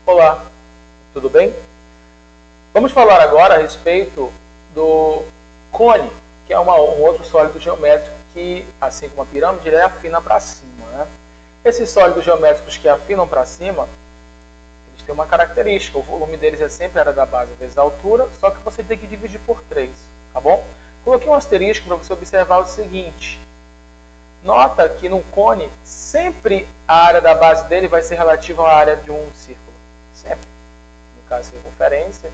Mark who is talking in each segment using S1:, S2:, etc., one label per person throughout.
S1: Olá, tudo bem? Vamos falar agora a respeito do cone, que é um outro sólido geométrico que, assim como a pirâmide, ele afina para cima, né? Esses sólidos geométricos que afinam para cima, eles têm uma característica, o volume deles é sempre a área da base vezes a altura, só que você tem que dividir por 3, tá bom? Coloquei um asterisco para você observar o seguinte. Nota que no cone, sempre a área da base dele vai ser relativa à área de um círculo. Sempre. No caso, circunferência,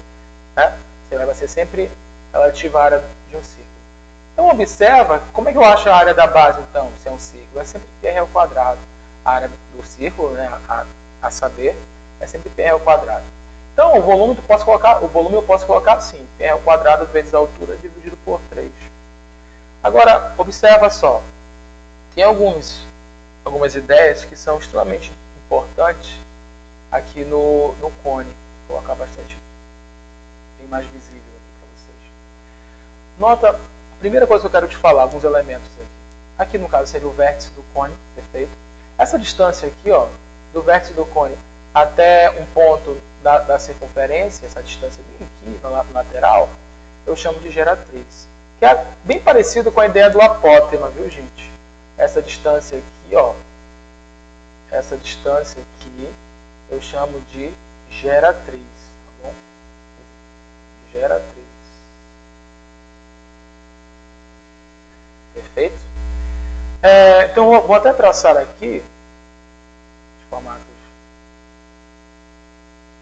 S1: né? Vai ser sempre relativa à área de um círculo. Então, observa, como é que eu acho a área da base, então, se é um círculo? É sempre πr ao quadrado. A área do círculo, né, a saber, é sempre πr ao quadrado. Então, o volume eu posso colocar assim, πr ao quadrado vezes a altura dividido por 3. Agora, observa só. Tem algumas ideias que são extremamente importantes aqui no cone. Vou colocar bastante, bem mais visível aqui para vocês. Nota, a primeira coisa que eu quero te falar, alguns elementos aqui. Aqui no caso seria o vértice do cone, perfeito? Essa distância aqui, ó, do vértice do cone até um ponto da circunferência, essa distância bem aqui, na lateral, eu chamo de geratriz. Que é bem parecido com a ideia do apótema, viu, gente? Essa distância aqui, ó, essa distância aqui, eu chamo de geratriz, tá bom? Geratriz. Perfeito? Então, vou até traçar aqui, de formatos,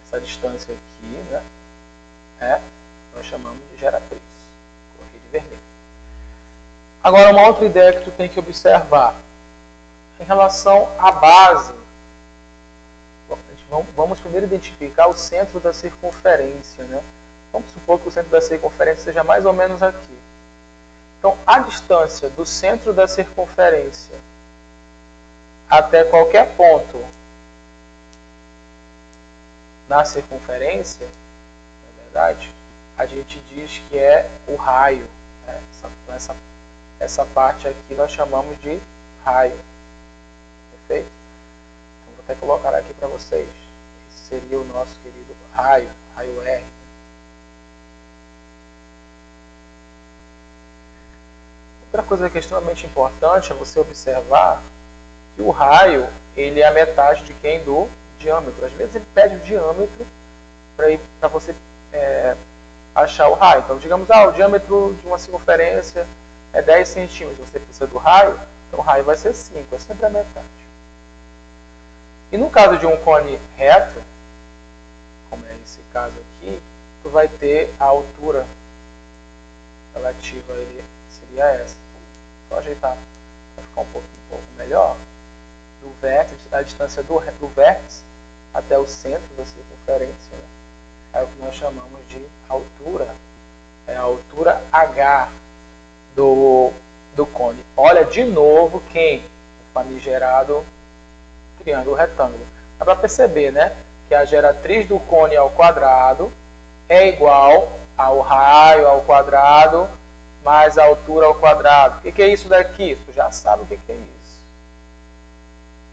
S1: essa distância aqui, né? Nós chamamos de geratriz. Coloquei de vermelho. Agora, uma outra ideia que tu tem que observar. Em relação à base, vamos primeiro identificar o centro da circunferência, né? Vamos supor que o centro da circunferência seja mais ou menos aqui. Então, a distância do centro da circunferência até qualquer ponto na circunferência, na verdade, a gente diz que é o raio, né? Essa parte aqui nós chamamos de raio. Perfeito? Então, vou até colocar aqui para vocês. Esse seria o nosso querido raio, raio R. Outra coisa que é extremamente importante é você observar que o raio, ele é a metade de quem? Do diâmetro. Às vezes ele pede o diâmetro para você achar o raio. Então, digamos, o diâmetro de uma circunferência é 10 centímetros, você precisa do raio, então o raio vai ser 5, é sempre a metade. E no caso de um cone reto, como é esse caso aqui, tu vai ter a altura relativa a ele, seria essa. Só ajeitar para ficar um pouco melhor. Do vértice, a distância do vértice até o centro da circunferência, né? É o que nós chamamos de altura. É a altura H do cone. Olha de novo quem? O famigerado triângulo retângulo. Dá para perceber, né? Que a geratriz do cone ao quadrado é igual ao raio ao quadrado mais a altura ao quadrado. O que é isso daqui? Tu já sabe o que é isso.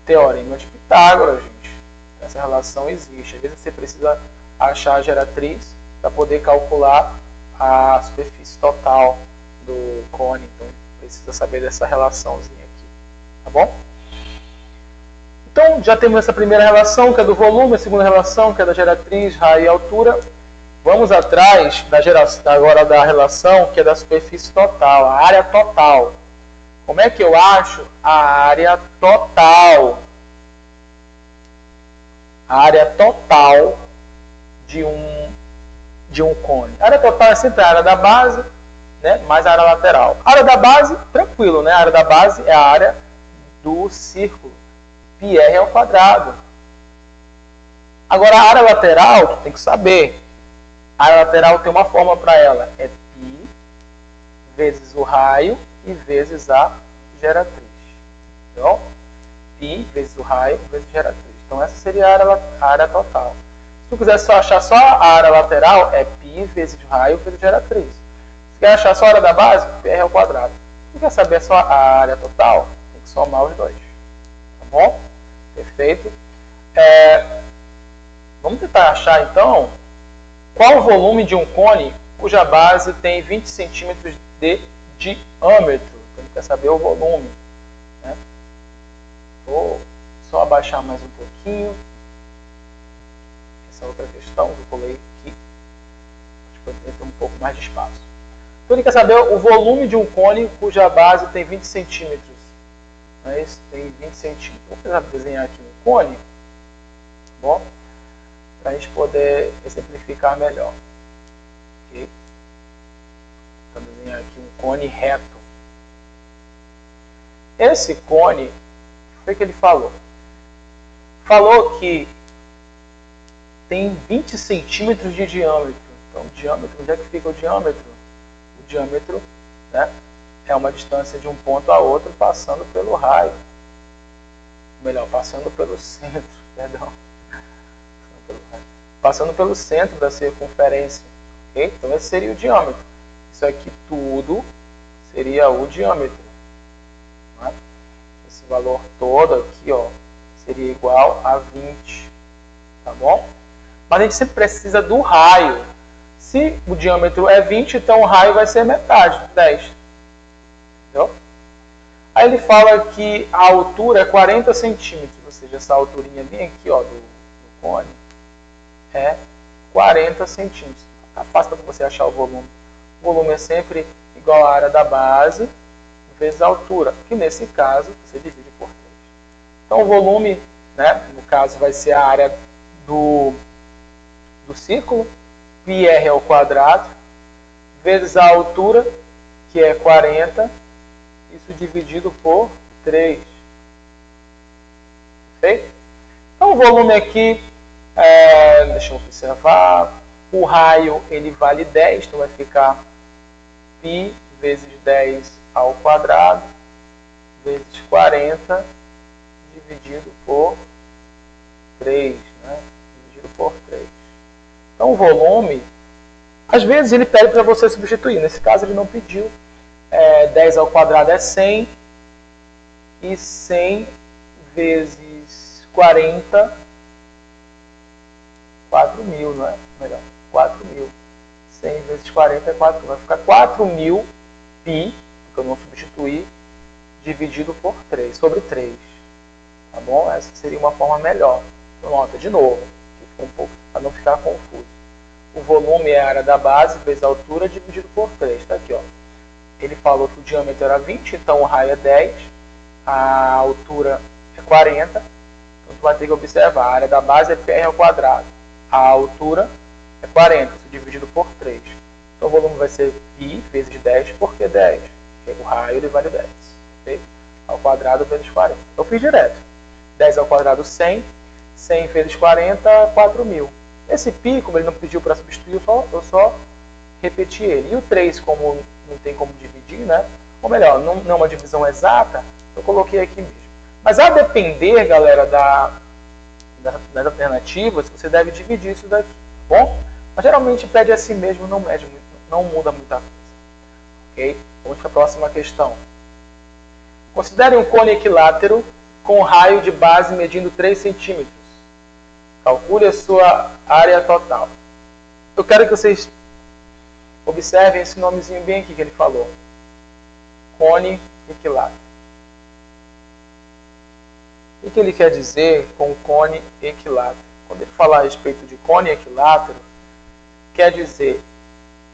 S1: Teorema de Pitágoras, gente. Essa relação existe. Às vezes você precisa achar a geratriz para poder calcular a superfície total do cone, então precisa saber dessa relaçãozinha aqui, tá bom? Então já temos essa primeira relação que é do volume, a segunda relação que é da geratriz, raio e altura. Vamos atrás agora da relação que é da superfície total, a área total. Como é que eu acho a área total? A área total de um cone. A área total é sempre a área da base, né, mais a área lateral. A área da base, tranquilo, né? A área da base é a área do círculo. πr ao quadrado. Agora, a área lateral, tu tem que saber. A área lateral tem uma forma para ela. É π vezes o raio e vezes a geratriz. Então, π vezes o raio vezes a geratriz. Então, essa seria a área total. Se tu quiser achar só a área lateral, é π vezes o raio vezes a geratriz. Se quer achar só a área da base, πr ao quadrado. Se quer saber só a área total, tem que somar os dois. Tá bom? Perfeito. Vamos tentar achar, então, qual o volume de um cone cuja base tem 20 centímetros de diâmetro. Então, ele quer saber o volume. Né? Vou só abaixar mais um pouquinho. Essa outra questão que eu colei aqui. Acho que eu tenho um pouco mais de espaço. Então, ele quer saber o volume de um cone cuja base tem 20 centímetros. Mas tem 20 centímetros. Vou precisar desenhar aqui um cone. Bom, para a gente poder exemplificar melhor. Okay? Vou desenhar aqui um cone reto. Esse cone, o que foi que ele falou? Falou que tem 20 centímetros de diâmetro. Então, diâmetro, onde é que fica o diâmetro? O diâmetro, né, é uma distância de um ponto a outro passando pelo raio. Melhor, passando pelo centro, perdão. Passando pelo centro da circunferência. Okay? Então, esse seria o diâmetro. Isso aqui tudo seria o diâmetro. Né? Esse valor todo aqui, ó, seria igual a 20. Tá bom? Mas a gente sempre precisa do raio. Se o diâmetro é 20, então o raio vai ser metade, 10. Entendeu? Aí ele fala que a altura é 40 centímetros. Ou seja, essa alturinha bem aqui, ó, do cone é 40 centímetros. Tá fácil para você achar o volume. O volume é sempre igual à área da base vezes a altura, que nesse caso você divide por 3. Então o volume, né, no caso vai ser a área do círculo, πr ao quadrado, vezes a altura, que é 40, isso dividido por 3. Perfeito? Então o volume aqui, deixa eu observar, o raio ele vale 10, então vai ficar π vezes 10 ao quadrado, vezes 40, dividido por 3. Né? Dividido por 3. Então o volume, às vezes ele pede para você substituir, nesse caso ele não pediu. 10 ao quadrado é 100, e 100 vezes 40, 4.000, não é? Melhor, 4.000. 100 vezes 40 é 4.000. Vai ficar 4.000 π, porque eu não substituí, dividido por 3, sobre 3. Tá bom? Essa seria uma forma melhor. Então, nota de novo, um pouco, para não ficar confuso. O volume é a área da base vezes a altura dividido por 3. Está aqui, ó. Ele falou que o diâmetro era 20, então o raio é 10, a altura é 40. Então, tu vai ter que observar, a área da base é πr ao quadrado. A altura é 40, isso dividido por 3. Então o volume vai ser π vezes 10, porque 10. Porque o raio ele vale 10. Okay? Ao quadrado vezes 40. Eu fiz direto. 10 ao quadrado, 100. 100 vezes 40, 4.000. Esse π, como ele não pediu para substituir, eu só repeti ele. E o 3, como não tem como dividir, né? Ou melhor, não é uma divisão exata, eu coloquei aqui mesmo. Mas a depender, galera, das alternativas, você deve dividir isso daqui. Bom? Mas geralmente pede assim mesmo, não muda muita coisa. Ok? Vamos para a próxima questão. Considere um cone equilátero com raio de base medindo 3 centímetros. Calcule a sua área total. Eu quero que vocês observem esse nomezinho bem aqui que ele falou. Cone equilátero. O que ele quer dizer com cone equilátero? Quando ele falar a respeito de cone equilátero, quer dizer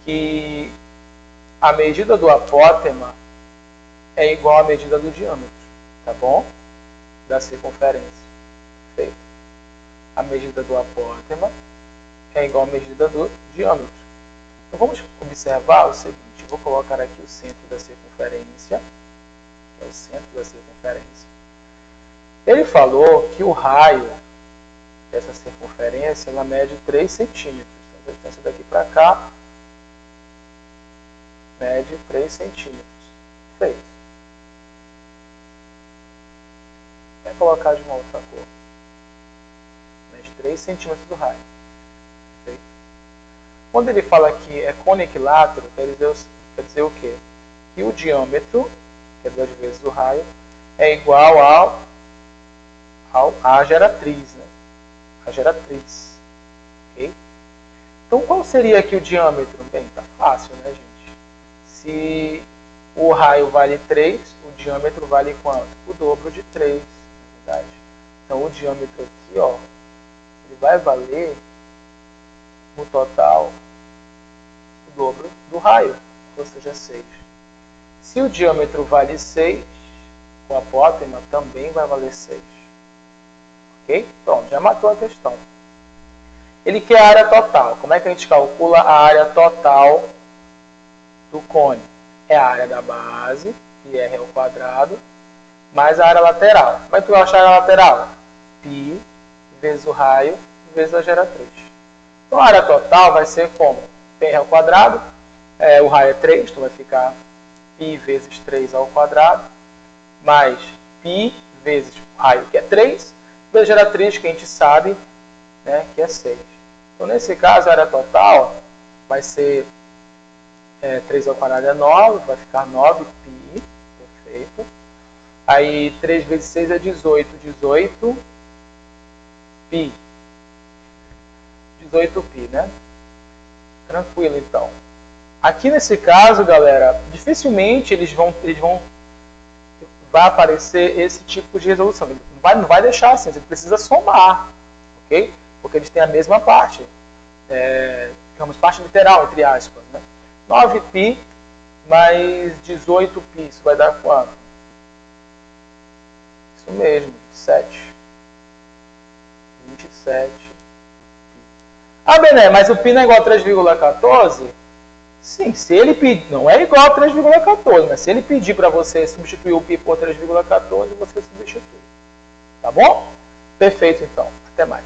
S1: que a medida do apótema é igual à medida do diâmetro, tá bom? Da circunferência. Perfeito. A medida do apótema é igual à medida do diâmetro. Então vamos observar o seguinte, eu vou colocar aqui o centro da circunferência, que é o centro da circunferência. Ele falou que o raio dessa circunferência, ela mede 3 centímetros. Então, a distância daqui para cá mede 3 centímetros. Feito. Vou colocar de uma outra cor. Mede 3 centímetros do raio. Feito. Quando ele fala que é cone equilátero, quer dizer o quê? Que o diâmetro, que é 2 vezes o raio, é igual à geratriz, né? A geratriz. Ok? Então, qual seria aqui o diâmetro? Bem, tá fácil, né, gente? Se o raio vale 3, o diâmetro vale quanto? O dobro de 3, na verdade. Então, o diâmetro aqui, ó, ele vai valer, no total, o dobro do raio, ou seja, 6. Se o diâmetro vale 6, o apótema também vai valer 6. Ok? Pronto, já matou a questão. Ele quer a área total. Como é que a gente calcula a área total do cone? É a área da base, que é r ao quadrado, mais a área lateral. Como é que tu vai achar a área lateral? Π vezes o raio vezes a geratriz. Então a área total vai ser como? Πr ao quadrado, o raio é 3, então vai ficar π vezes 3 ao quadrado, mais π vezes o raio, que é 3, vezes a geratriz, que a gente sabe, né, que é 6. Então, nesse caso, a área total vai ser 3 ao quadrado é 9, vai ficar 9π, perfeito. Aí 3 vezes 6 é 18, 18π. 18π, né? Tranquilo, então. Aqui nesse caso, galera, dificilmente vai aparecer esse tipo de resolução. Ele não vai deixar assim, você precisa somar, ok? Porque eles têm a mesma parte, digamos, parte literal, entre aspas, né? 9π mais 18π, isso vai dar quanto? Isso mesmo, 27. Ah, Bené, mas o π não é igual a 3,14? Sim, se ele pedir, não é igual a 3,14, mas se ele pedir para você substituir o π por 3,14, você substitui. Tá bom? Perfeito, então. Até mais.